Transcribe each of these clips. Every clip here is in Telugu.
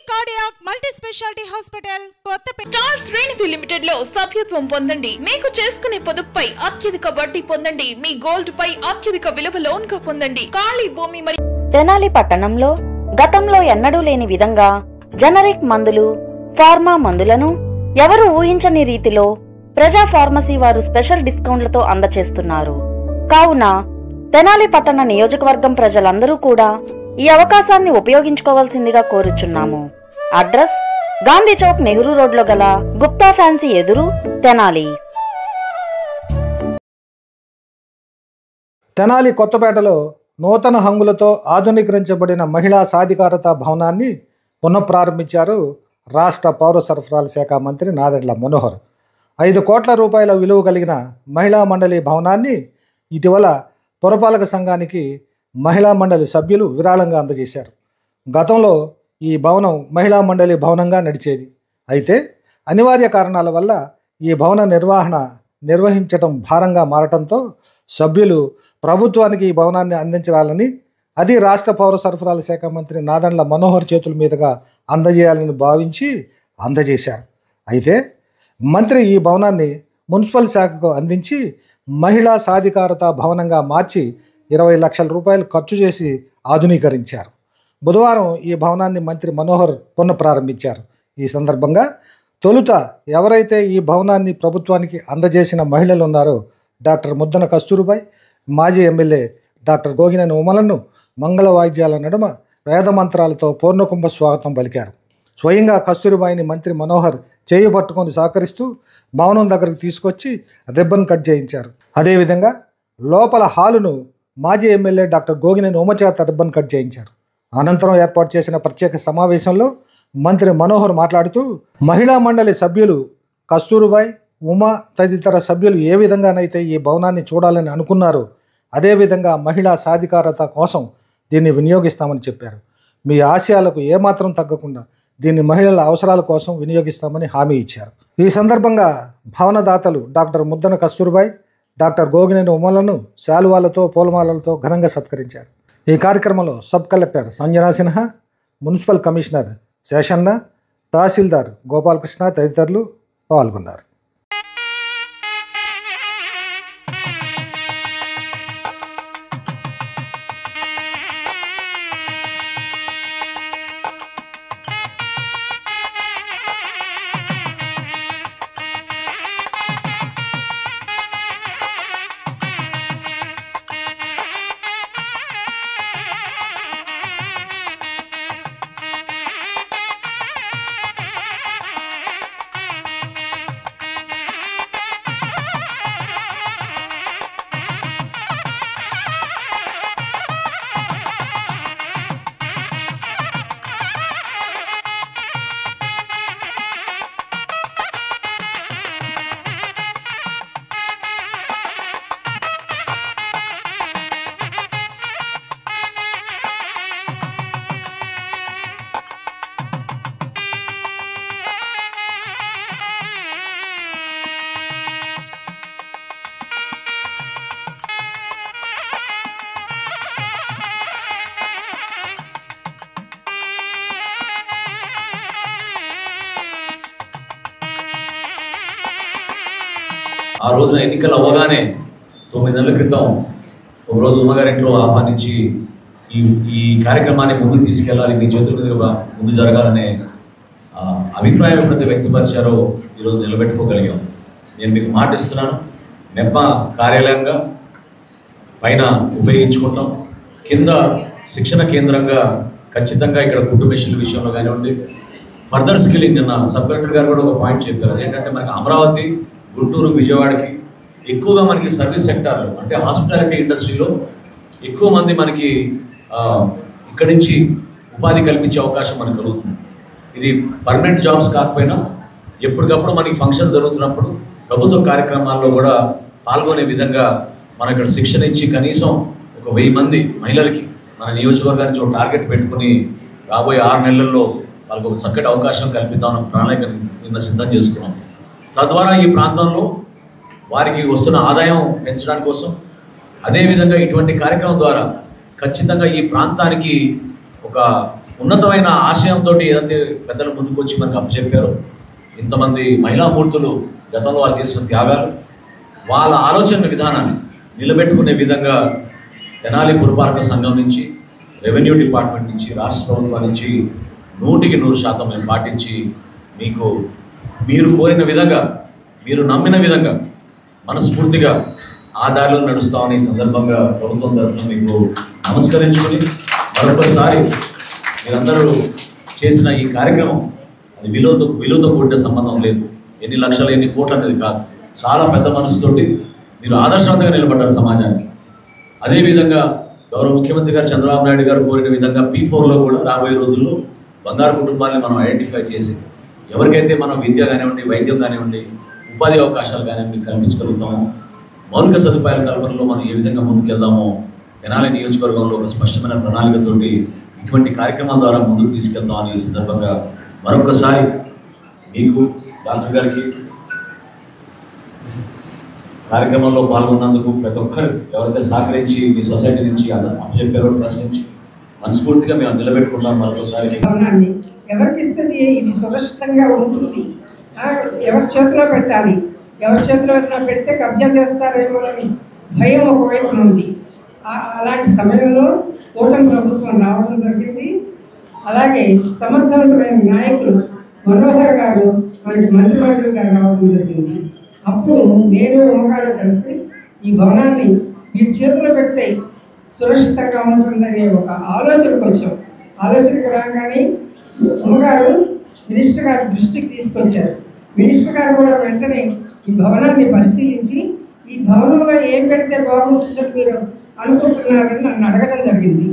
Cardiac multi speciality hospital Kothapeta. Star శ్రేణి లిమిటెడ్ లో సభ్యత్వం పొందండి. మీకు చేసుకునే పొదుపుపై అత్యధిక వడ్డీ పొందండి. మీ గోల్డ్ పై అత్యధిక విలువ లోన్ గా పొందండి. ఖాళీ భూమి మరియు తెనాలి పట్టణంలో గతంలో ఎన్నడూ లేని విధంగా జనరిక్ మందులు, ఫార్మా మందులను ఎవరు ఊహించని రీతిలో ప్రజా ఫార్మసీ వారు స్పెషల్ డిస్కౌంట్లతో అందచేస్తున్నారు. కావున తెనాలి పట్టణ నియోజకవర్గం ప్రజలందరూ కూడా ఈ అవకాశాన్ని ఉపయోగించుకోవాల్సిందిగా కోరుచున్నాము. అడ్రస్ గాంధీ చౌక్, నెహ్రూ రోడ్లో గల గుప్తా ఫ్యాన్సీ ఎదురు, తెనాలి. తెనాలి కొత్తపేటలో నూతన హంగులతో ఆధునీకరించబడిన మహిళా సాధికారత భవనాన్ని పునఃప్రారంభించారు రాష్ట్ర పౌర సరఫరాల శాఖ మంత్రి నాదెండ్ల మనోహర్. 5 కోట్ల రూపాయల విలువ కలిగిన మహిళా మండలి భవనాన్ని ఇటీవల పురపాలక సంఘానికి మహిళా మండలి సభ్యులు విరాళంగా అందజేశారు. గతంలో ఈ భవనం మహిళా మండలి భవనంగా నడిచేది. అయితే అనివార్య కారణాల వల్ల ఈ భవన నిర్వహించటం భారంగా మారటంతో సభ్యులు ప్రభుత్వానికి ఈ భవనాన్ని అందించాలని, అది రాష్ట్ర పౌర సరఫరాల శాఖ మంత్రి నాదెండ్ల మనోహర్ చేతుల మీదుగా అందజేయాలని భావించి అందజేశారు. అయితే మంత్రి ఈ భవనాన్ని మున్సిపల్ శాఖకు అందించి మహిళా సాధికారత భవనంగా మార్చి 20 లక్షల రూపాయలు ఖర్చు చేసి ఆధునీకరించారు. బుధవారం ఈ భవనాన్ని మంత్రి మనోహర్ పునఃప్రారంభించారు. ఈ సందర్భంగా తొలుత ఎవరైతే ఈ భవనాన్ని ప్రభుత్వానికి అందజేసిన మహిళలు ఉన్నారో డాక్టర్ ముద్దన కస్తూరిబాయి, మాజీ ఎమ్మెల్యే డాక్టర్ గోగినేని ఉమలను మంగళ వాయిద్యాల నడుమ వేద మంత్రాలతో పూర్ణకుంభ స్వాగతం పలికారు. స్వయంగా కస్తూరిబాయిని మంత్రి మనోహర్ చేయి పట్టుకొని సహకరిస్తూ భవనం దగ్గరకు తీసుకొచ్చి రిబ్బన్ కట్ చేయించారు. అదేవిధంగా లోపల హాలును మాజీ ఎమ్మెల్యే డాక్టర్ గోగినేని ఉమ చేత రిబ్బన్ కట్ చేయించారు. అనంతరం ఏర్పాటు చేసిన ప్రత్యేక సమావేశంలో మంత్రి మనోహర్ మాట్లాడుతూ మహిళా మండలి సభ్యులు కస్తూరిబాయి, ఉమ తదితర సభ్యులు ఏ విధంగానైతే ఈ భవనాన్ని చూడాలని అనుకున్నారో అదేవిధంగా మహిళా సాధికారత కోసం దీన్ని వినియోగిస్తామని చెప్పారు. మీ ఆశయాలకు ఏమాత్రం తగ్గకుండా దీన్ని మహిళల అవసరాల కోసం వినియోగిస్తామని హామీ ఇచ్చారు. ఈ సందర్భంగా భవనదాతలు డాక్టర్ ముద్దన కస్తూరిబాయి, డాక్టర్ గోగినేని ఉమలను శాలువాలతో, పూలమాలలతో ఘనంగా సత్కరించారు. ఈ కార్యక్రమంలో sub collector Sanjana Sinha, municipal commissioner Seshanna, tahsildar Gopalakrishna తదితరులు పాల్గొన్నారు. ఆ రోజున ఎన్నికలు అవ్వగానే 9 నెలల క్రితం ఒకరోజు ఉమ్మగారింట్లో ఆహ్వానించి ఈ కార్యక్రమాన్ని ముందుకు తీసుకెళ్ళాలి, మీ చేతుల మీదుగా ముందు జరగాలనే అభిప్రాయం ఎప్పుడైతే వ్యక్తపరిచారో ఈరోజు నిలబెట్టుకోగలిగాం. నేను మీకు మాట ఇస్తున్నాను, నెప్ప కార్యాలయంగా పైన ఉపయోగించుకుంటాం, కింద శిక్షణ కేంద్రంగా ఖచ్చితంగా ఇక్కడ కుటుంబేషన్ల విషయంలో కానివ్వండి, ఫర్దర్ స్కిల్లింగ్. నిన్న సబ్ కలెక్టర్ గారు కూడా ఒక పాయింట్ చెప్పారు, అదేంటంటే మనకి అమరావతి, గుంటూరు, విజయవాడకి ఎక్కువగా మనకి సర్వీస్ సెక్టార్లో అంటే హాస్పిటాలిటీ ఇండస్ట్రీలో ఎక్కువ మంది మనకి ఇక్కడి నుంచి ఉపాధి కల్పించే అవకాశం మనకు కలుగుతుంది. ఇది పర్మనెంట్ జాబ్స్ కాకపోయినా ఎప్పటికప్పుడు మనకి ఫంక్షన్ జరుగుతున్నప్పుడు ప్రభుత్వ కార్యక్రమాల్లో కూడా పాల్గొనే విధంగా మనం ఇక్కడ శిక్షణ ఇచ్చి కనీసం ఒక 1000 మంది మహిళలకి మన నియోజకవర్గానికి ఒక టార్గెట్ పెట్టుకుని రాబోయే 6 నెలల్లో వాళ్ళకు ఒక చక్కటి అవకాశం కల్పిద్దామన్న ప్రణాళిక నిన్న సిద్ధం చేసుకున్నాం. తద్వారా ఈ ప్రాంతంలో వారికి వస్తున్న ఆదాయం పెంచడానికి కోసం, అదేవిధంగా ఇటువంటి కార్యక్రమం ద్వారా ఖచ్చితంగా ఈ ప్రాంతానికి ఒక ఉన్నతమైన ఆశయంతో ఏదైతే పెద్దల ముందుకు వచ్చి మనకు అప్పచెప్పారో, ఇంతమంది మహిళా మూర్తులు గతంలో వాళ్ళు చేసిన త్యాగాలు, వాళ్ళ ఆలోచన విధానాన్ని నిలబెట్టుకునే విధంగా తెనాలి పురపాలక సంఘం నుంచి, రెవెన్యూ డిపార్ట్మెంట్ నుంచి, రాష్ట్ర ప్రభుత్వం నుంచి 100% మేము పాటించి మీకు మీరు కోరిన విధంగా, మీరు నమ్మిన విధంగా మనస్ఫూర్తిగా ఆ దారిలో నడుస్తామని ఈ సందర్భంగా ప్రభుత్వం తరఫున మీకు నమస్కరించుకొని, మరొకసారి మీరందరూ చేసిన ఈ కార్యక్రమం అది విలువతో కూడిన సంబంధం లేదు, ఎన్ని లక్షలు ఎన్ని కోట్లు అనేది కాదు, చాలా పెద్ద మనసుతోటి మీరు ఆదర్శవంతంగా నిలబడ్డారు సమాజానికి. అదేవిధంగా గౌరవ ముఖ్యమంత్రి గారు చంద్రబాబు నాయుడు గారు కోరిన విధంగా P4లో కూడా రాబోయే రోజుల్లో బంగారు కుటుంబాన్ని మనం ఐడెంటిఫై చేసి ఎవరికైతే మనం విద్య కానివ్వండి, వైద్యం కానివ్వండి, ఉపాధి అవకాశాలు కానివ్వండి కల్పించగలుగుతామో, మౌలిక సదుపాయాల కల్పనలో మనం ఏ విధంగా ముందుకెళ్దామో తెనాలి నియోజకవర్గంలో ఒక స్పష్టమైన ప్రణాళికతోటి ఇటువంటి కార్యక్రమాల ద్వారా ముందుకు తీసుకెళ్తామని ఈ సందర్భంగా మరొకసారి మీకు డాక్టర్ గారికి కార్యక్రమంలో పాల్గొన్నందుకు ప్రతి ఒక్కరు ఎవరైతే సహకరించి మీ సొసైటీ నుంచి అప్పచెప్పారో ట్రస్ట్ నుంచి మనస్ఫూర్తిగా మేము నిలబెట్టుకుంటాం. మరొకసారి ఎవరికి ఇస్తుంది ఇది సురక్షితంగా ఉంటుంది, ఎవరి చేతిలో పెట్టాలి, ఎవరి చేతిలో పెడితే కబ్జా చేస్తారేమో అని భయం ఒకవైపు ఉంది. అలాంటి సమయంలో కూటమి ప్రభుత్వం రావడం జరిగింది. అలాగే సమర్థవంతమైన నాయకులు మనోహర్ గారు మనకి మంత్రివర్గంగా రావడం జరిగింది. అప్పుడు నేను ఉమ్మగారు కలిసి ఈ భవనాన్ని మీరు చేతిలో పెడితే సురక్షితంగా ఉంటుందనే ఒక ఆలోచనకు వచ్చాం. ఆలోచనకు రాగానే ఉమ్మగారు మినిస్టర్ గారి దృష్టికి తీసుకొచ్చారు. మినిస్టర్ గారు కూడా వెంటనే ఈ భవనాన్ని పరిశీలించి ఈ భవనంలో ఏం పెడితే బాగుంటుందని మీరు అనుకుంటున్నారని నన్ను అడగడం జరిగింది.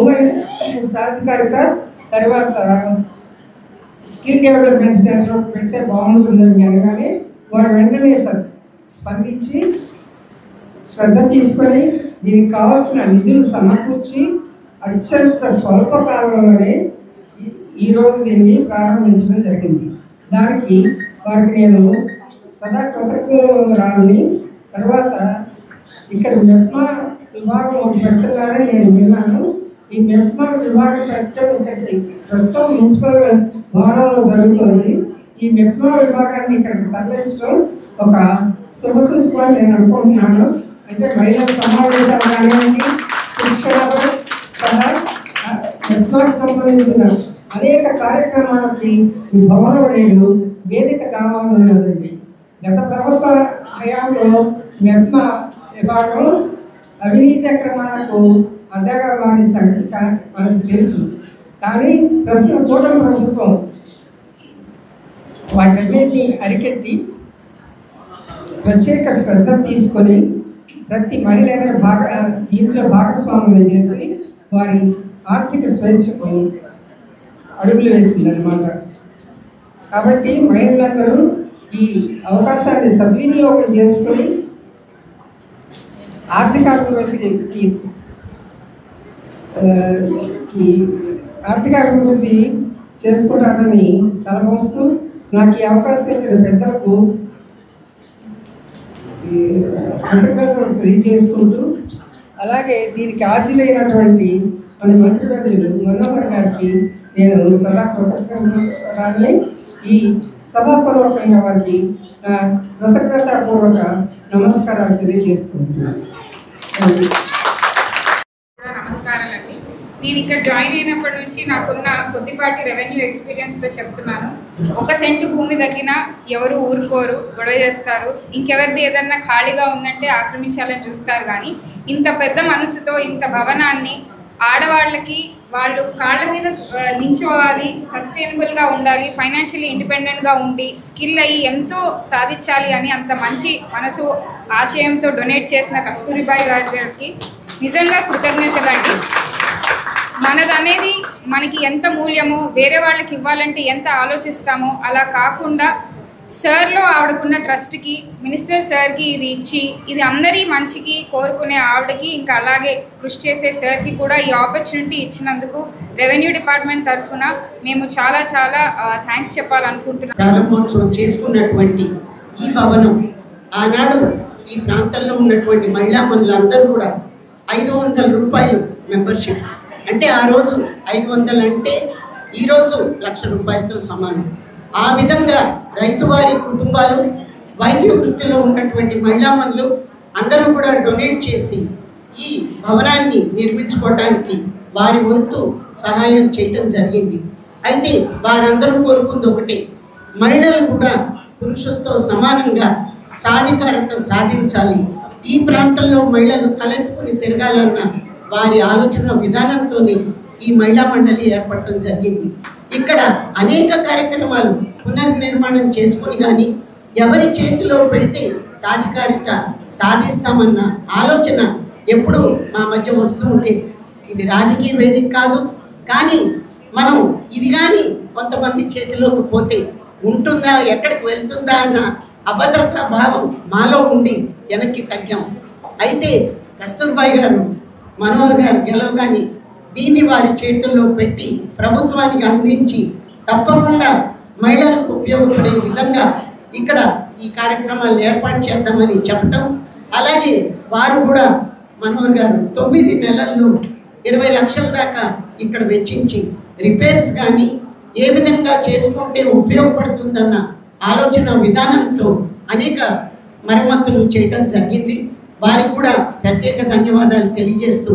ఉమెన్ సాధికారిత తర్వాత స్కిల్ డెవలప్మెంట్ సెంటర్ పెడితే బాగుంటుందని అనగానే వారు వెంటనే స్పందించి శ్రద్ధ తీసుకొని దీనికి కావాల్సిన నిధులు సమకూర్చి అత్యంత స్వల్ప కాలంలోనే ఈరోజు దీన్ని ప్రారంభించడం జరిగింది. దానికి వారికి నేను సదా కృతజ్ఞురాలని. తర్వాత ఇక్కడ మెప్మా విభాగం ఒకటి పెడుతున్నారని నేను విన్నాను. ఈ మెప్మా విభాగం పెట్టడం ఇక్కడికి ప్రస్తుతం మున్సిపల్ భవనంలో జరుగుతుంది. ఈ మెప్మా విభాగాన్ని ఇక్కడికి తరలించడం ఒక శుభసూచన నేను అనుకుంటున్నాను. అంటే మహిళా సమావేశాలు కానివ్వండి, శిక్షణలో సహా మెప్మాకి సంబంధించిన అనేక కార్యక్రమాలకి ఈ భవనం నేడు వేదిక కావాలన్నదండి. గత ప్రభుత్వ హయాంలో మెప్మా విభాగం అవినీతి అక్రమాలకు అడ్డగా మారిన సంగతి మనకు తెలుసు. కానీ ప్రస్తుతం కూటమి ప్రభుత్వం వాటన్నిటిని అరికెట్టి ప్రత్యేక శ్రద్ధ తీసుకొని ప్రతి మహిళను దీంట్లో భాగస్వాములు చేసి వారి ఆర్థిక స్వేచ్ఛకు అడుగులు వేసిందనమాట. కాబట్టి మహిళలందరూ ఈ అవకాశాన్ని సద్వినియోగం చేసుకొని ఆర్థికాభివృద్ధి చేసుకుంటారని తలపోస్తూ నాకు ఈ అవకాశం ఇచ్చిన పెద్దలకు కృతజ్ఞతలు తెలియజేసుకుంటూ, అలాగే దీనికి హాజరైనటువంటి మన మంత్రివర్యులు మనోహర్ గారికి నేను సదా కృతజ్ఞతని ఈ సభాపూర్వకంగా వారికి కృతజ్ఞతాపూర్వక నమస్కారాలు తెలియజేసుకుంటున్నాను. నమస్కారాలండి. నేను ఇక్కడ జాయిన్ అయినప్పటి నుంచి నాకున్న కొద్దిపాటి రెవెన్యూ ఎక్స్పీరియన్స్తో చెప్తున్నాను. 1 సెంటు భూమి తగ్గినా ఎవరు ఊరుకోరు, గొడవ చేస్తారు. ఇంకెవరిది ఏదన్నా ఖాళీగా ఉందంటే ఆక్రమించాలని చూస్తారు. కానీ ఇంత పెద్ద మనసుతో ఇంత భవనాన్ని ఆడవాళ్ళకి వాళ్ళు కాళ్ళ మీద నించోవాలి, సస్టైనబుల్గా ఉండాలి, ఫైనాన్షియల్లీ ఇండిపెండెంట్గా ఉండి స్కిల్ అయ్యి ఎంతో సాధించాలి అని అంత మంచి మనసు ఆశయంతో డొనేట్ చేసిన కస్తూరిబాయి గారికి నిజంగా కృతజ్ఞతలండి. మనదనేది మనకి ఎంత మూల్యమో వేరే వాళ్ళకి ఇవ్వాలంటే ఎంత ఆలోచిస్తామో అలా కాకుండా సార్లో ఆవిడకున్న ట్రస్ట్కి, మినిస్టర్ సార్కి ఇది ఇచ్చి ఇది అందరి మంచికి కోరుకునే ఆవిడకి ఇంకా అలాగే కృషి చేసే సార్కి కూడా ఈ ఆపర్చునిటీ ఇచ్చినందుకు రెవెన్యూ డిపార్ట్మెంట్ తరఫున మేము చాలా చాలా థ్యాంక్స్ చెప్పాలనుకుంటున్నాం. ప్రారంభోత్సవం చేసుకున్నటువంటి ఈ భవనం ఆనాడు ఈ ప్రాంతంలో ఉన్నటువంటి మహిళా మందులందరూ కూడా 500 రూపాయలు మెంబర్షిప్ అంటే ఆ రోజు 500 అంటే ఈరోజు 1,00,000 రూపాయలతో సమానం. ఆ విధంగా రైతువారి కుటుంబాలు, వైద్య వృత్తిలో ఉన్నటువంటి మహిళామణులు అందరూ కూడా డొనేట్ చేసి ఈ భవనాన్ని నిర్మించుకోవడానికి వారి వంతు సహాయం చేయటం జరిగింది. అయితే వారందరూ కోరుకుంది ఒకటే, మహిళలు కూడా పురుషులతో సమానంగా సాధికారత సాధించాలి. ఈ ప్రాంతంలో మహిళలు తలెత్తుకుని తిరగాలన్న వారి ఆలోచన విధానంతో ఈ మహిళా మండలి ఏర్పడటం జరిగింది. ఇక్కడ అనేక కార్యక్రమాలు పునర్నిర్మాణం చేసుకుని కానీ ఎవరి చేతిలో పెడితే సాధికారిత సాధిస్తామన్న ఆలోచన ఎప్పుడూ మా మధ్య వస్తూ ఉండేది. ఇది రాజకీయ వేదిక కాదు, కానీ మనం ఇది కానీ కొంతమంది చేతిలోకి పోతే ఉంటుందా, ఎక్కడికి వెళ్తుందా అన్న అభద్రతా భావం మాలో ఉండి వెనక్కి తగ్గాం. అయితే కస్తూర్బాయి గారు, మనోహర్ గారు గెలవగానే దీన్ని వారి చేతుల్లో పెట్టి ప్రభుత్వానికి అందించి తప్పకుండా మహిళలకు ఉపయోగపడే విధంగా ఇక్కడ ఈ కార్యక్రమాలు ఏర్పాటు చేద్దామని చెప్పటం, అలాగే వారు కూడా మనోహర్ గారు 9 నెలల్లో 20 లక్షల దాకా ఇక్కడ వెచ్చించి రిపేర్స్ కానీ ఏ విధంగా చేసుకుంటే ఉపయోగపడుతుందన్న ఆలోచన విధానంతో అనేక మరమ్మతులు చేయటం జరిగింది. వారికి కూడా ప్రత్యేక ధన్యవాదాలు తెలియజేస్తూ